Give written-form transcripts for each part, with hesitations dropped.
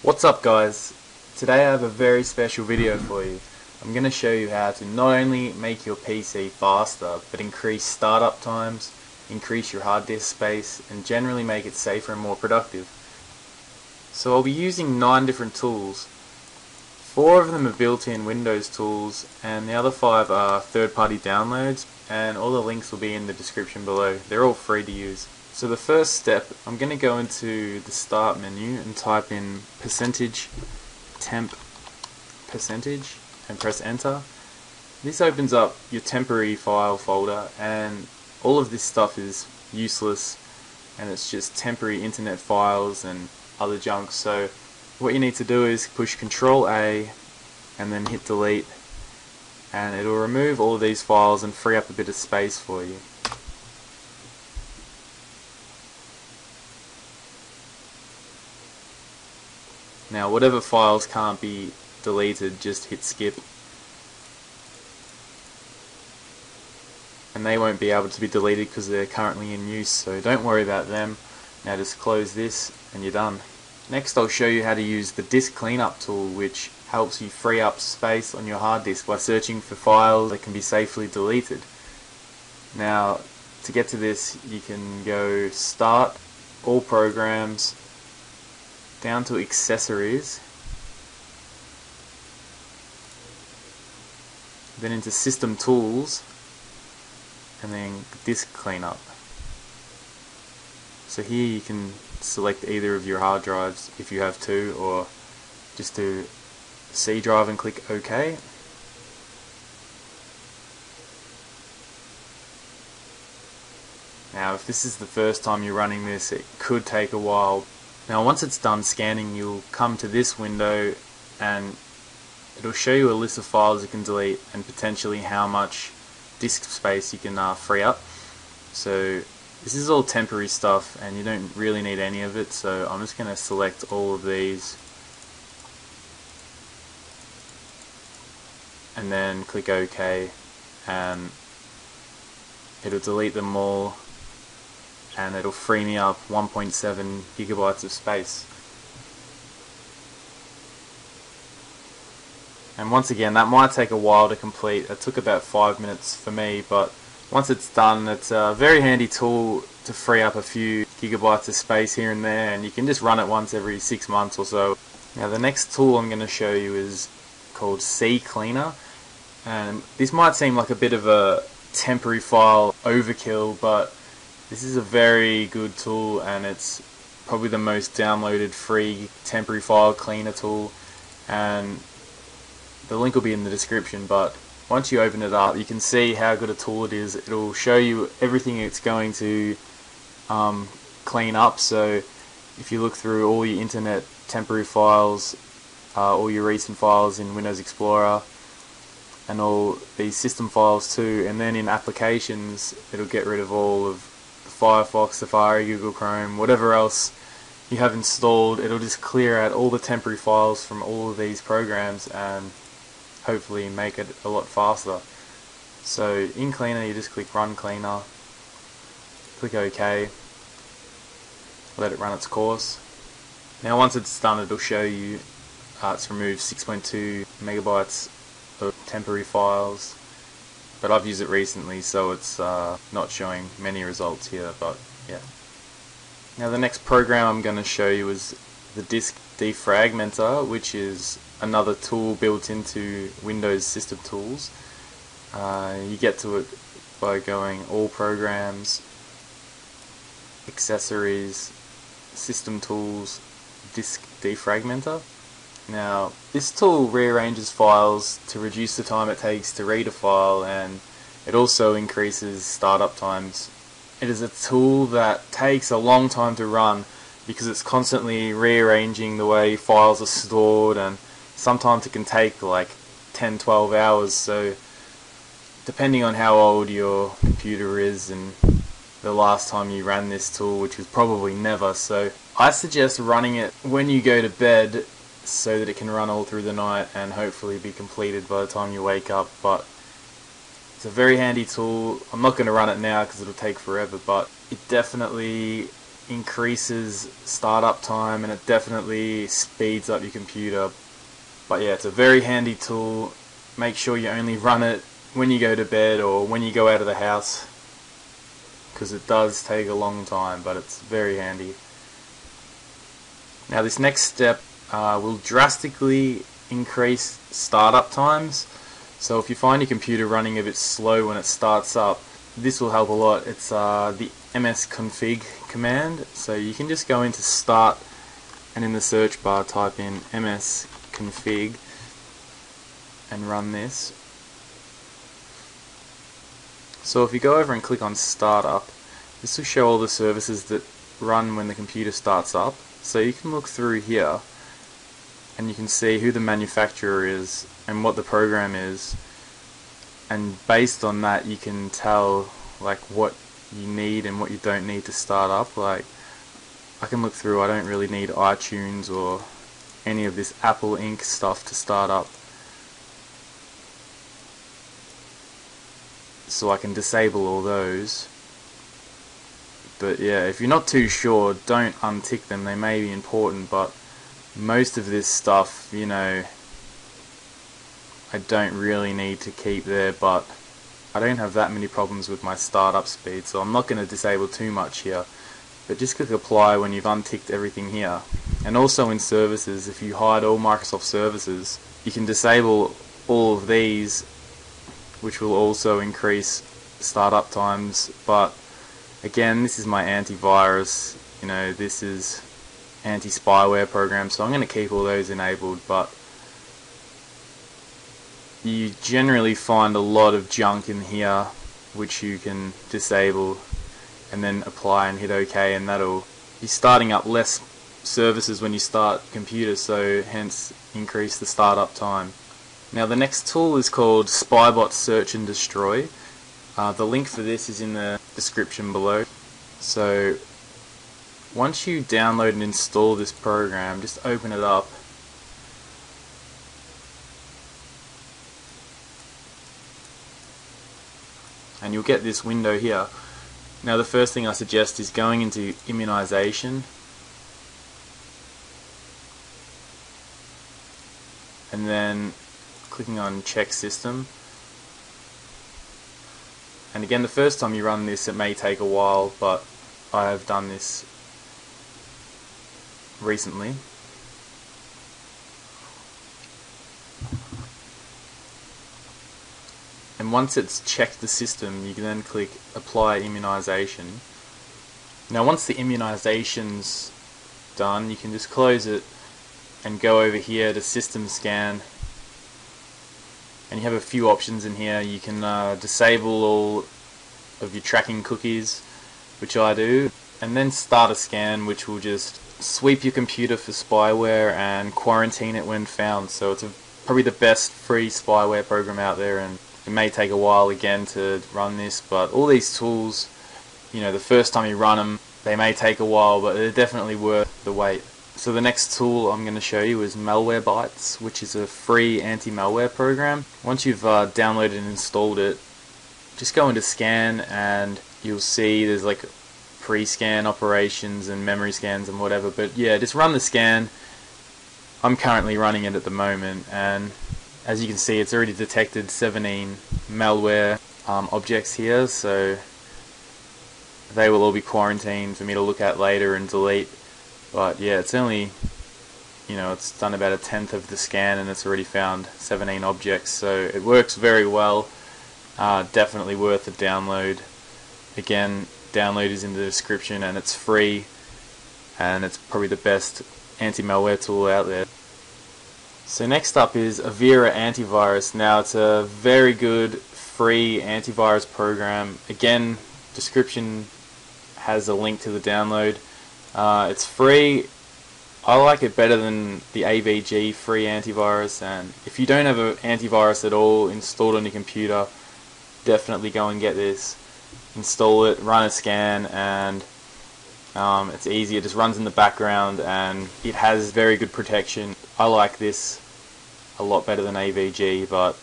What's up guys? Today I have a very special video for you. I'm going to show you how to not only make your PC faster, but increase startup times, increase your hard disk space, and generally make it safer and more productive. So I'll be using 9 different tools. 4 of them are built-in Windows tools, and the other 5 are third-party downloads, and all the links will be in the description below. They're all free to use. So the first step, I'm going to go into the start menu and type in %temp percentage and press enter. This opens up your temporary file folder, and all of this stuff is useless and it's just temporary internet files and other junk. So what you need to do is push Control A and then hit delete, and it'll remove all of these files and free up a bit of space for you. Now whatever files can't be deleted, just hit skip, and they won't be able to be deleted because they're currently in use, so don't worry about them. Now just close this and you're done. Next I'll show you how to use the disk cleanup tool, which helps you free up space on your hard disk by searching for files that can be safely deleted. Now to get to this, you can go Start, All Programs, down to Accessories, then into System Tools, and then Disk Cleanup. So here you can select either of your hard drives if you have two, or just do C drive and click OK. Now if this is the first time you're running this, it could take a while. Now once it's done scanning, you'll come to this window and it'll show you a list of files you can delete and potentially how much disk space you can free up. So this is all temporary stuff and you don't really need any of it, so I'm just going to select all of these and then click OK, and it'll delete them all and it'll free me up 1.7 gigabytes of space. And once again, that might take a while to complete. It took about 5 minutes for me, but once it's done, it's a very handy tool to free up a few gigabytes of space here and there, and you can just run it once every 6 months or so. Now the next tool I'm going to show you is called CCleaner, and this might seem like a bit of a temporary file overkill, but this is a very good tool, and it's probably the most downloaded free temporary file cleaner tool, and the link will be in the description. But once you open it up, you can see how good a tool it is. It'll show you everything it's going to clean up. So if you look through all your internet temporary files, all your recent files in Windows Explorer, and all these system files too, and then in applications it'll get rid of all of Firefox, Safari, Google Chrome, whatever else you have installed. It'll just clear out all the temporary files from all of these programs and hopefully make it a lot faster. So in Cleaner, you just click Run Cleaner, click OK, let it run its course. Now once it's done, it'll show you it's removed 6.2 megabytes of temporary files, but I've used it recently, so it's not showing many results here, but yeah. Now the next program I'm going to show you is the Disk Defragmenter, which is another tool built into Windows System Tools. You get to it by going All Programs, Accessories, System Tools, Disk Defragmenter. Now this tool rearranges files to reduce the time it takes to read a file, and it also increases startup times. It is a tool that takes a long time to run because it's constantly rearranging the way files are stored, and sometimes it can take like 10-12 hours. So depending on how old your computer is and the last time you ran this tool, which was probably never, so I suggest running it when you go to bed so that it can run all through the night and hopefully be completed by the time you wake up. But it's a very handy tool. I'm not going to run it now because it'll take forever, but it definitely increases startup time, and it definitely speeds up your computer. But yeah, it's a very handy tool. Make sure you only run it when you go to bed or when you go out of the house, because it does take a long time, but it's very handy. Now this next step will drastically increase startup times. So if you find your computer running a bit slow when it starts up, this will help a lot. It's the msconfig command. So you can just go into start and in the search bar type in msconfig and run this. So if you go over and click on startup, this will show all the services that run when the computer starts up. So you can look through here and you can see who the manufacturer is and what the program is, and based on that you can tell like what you need and what you don't need to start up. Like I can look through, I don't really need iTunes or any of this Apple Inc. stuff to start up, so I can disable all those. But yeah, if you're not too sure, don't untick them. They may be important, but most of this stuff, you know, I don't really need to keep there. But I don't have that many problems with my startup speed, so I'm not going to disable too much here. But just click apply when you've unticked everything here. And also in services, if you hide all Microsoft services, you can disable all of these, which will also increase startup times. But again, this is my antivirus, you know, this is anti-spyware program, so I'm going to keep all those enabled. But you generally find a lot of junk in here which you can disable and then apply and hit OK, and that'll be starting up less services when you start computers, so hence increase the startup time. Now the next tool is called Spybot Search and Destroy. The link for this is in the description below. So once you download and install this program, just open it up. And you'll get this window here. Now the first thing I suggest is going into immunization and then clicking on check system. And again, the first time you run this it may take a while, but I have done this recently. And once it's checked the system, you can then click apply immunization. Now once the immunization's done, you can just close it and go over here to system scan, and you have a few options in here. You can disable all of your tracking cookies, which I do, and then start a scan, which will just sweep your computer for spyware and quarantine it when found. So it's probably the best free spyware program out there, and it may take a while again to run this, but all these tools, you know, the first time you run them, they may take a while, but they're definitely worth the wait. So the next tool I'm going to show you is Malwarebytes, which is a free anti-malware program. Once you've downloaded and installed it, just go into scan and you'll see there's like pre-scan operations and memory scans and whatever. But yeah, just run the scan. I'm currently running it at the moment, and as you can see, it's already detected 17 malware objects here, so they will all be quarantined for me to look at later and delete. But yeah, it's only, you know, it's done about 1/10 of the scan and it's already found 17 objects, so it works very well. Definitely worth a download. Again, download is in the description and it's free, and it's probably the best anti-malware tool out there. So next up is Avira Antivirus. Now it's a very good free antivirus program. Again, description has a link to the download. It's free. I like it better than the AVG free antivirus, and if you don't have an antivirus at all installed on your computer, definitely go and get this. Install it, run a scan, and it's easy. It just runs in the background and it has very good protection. I like this a lot better than AVG, but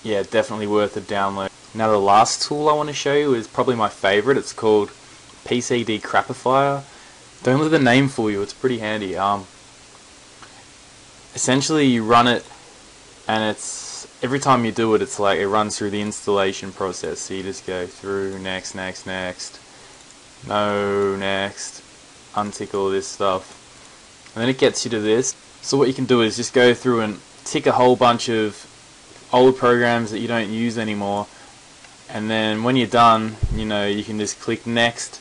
yeah, definitely worth a download. Now the last tool I want to show you is probably my favorite. It's called PC Decrapifier. Don't let the name fool you, it's pretty handy. Essentially you run it, and it's every time you do it, it's like it runs through the installation process. So you just go through next, next, next, no, next, untick all this stuff, and then it gets you to this. So what you can do is just go through and tick a whole bunch of old programs that you don't use anymore, and then when you're done, you can just click next.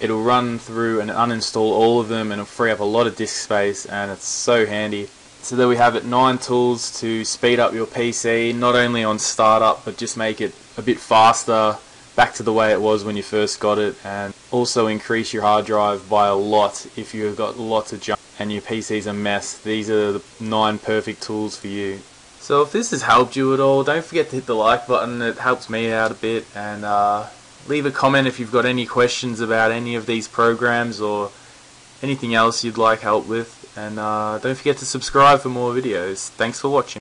It'll run through and uninstall all of them, and it'll free up a lot of disk space, and it's so handy. So there we have it, 9 tools to speed up your PC, not only on startup but just make it a bit faster, back to the way it was when you first got it, and also increase your hard drive by a lot if you've got lots of junk and your PC's a mess. These are the 9 perfect tools for you. So if this has helped you at all, don't forget to hit the like button, it helps me out a bit, and leave a comment if you've got any questions about any of these programs or anything else you'd like help with, and don't forget to subscribe for more videos. Thanks for watching.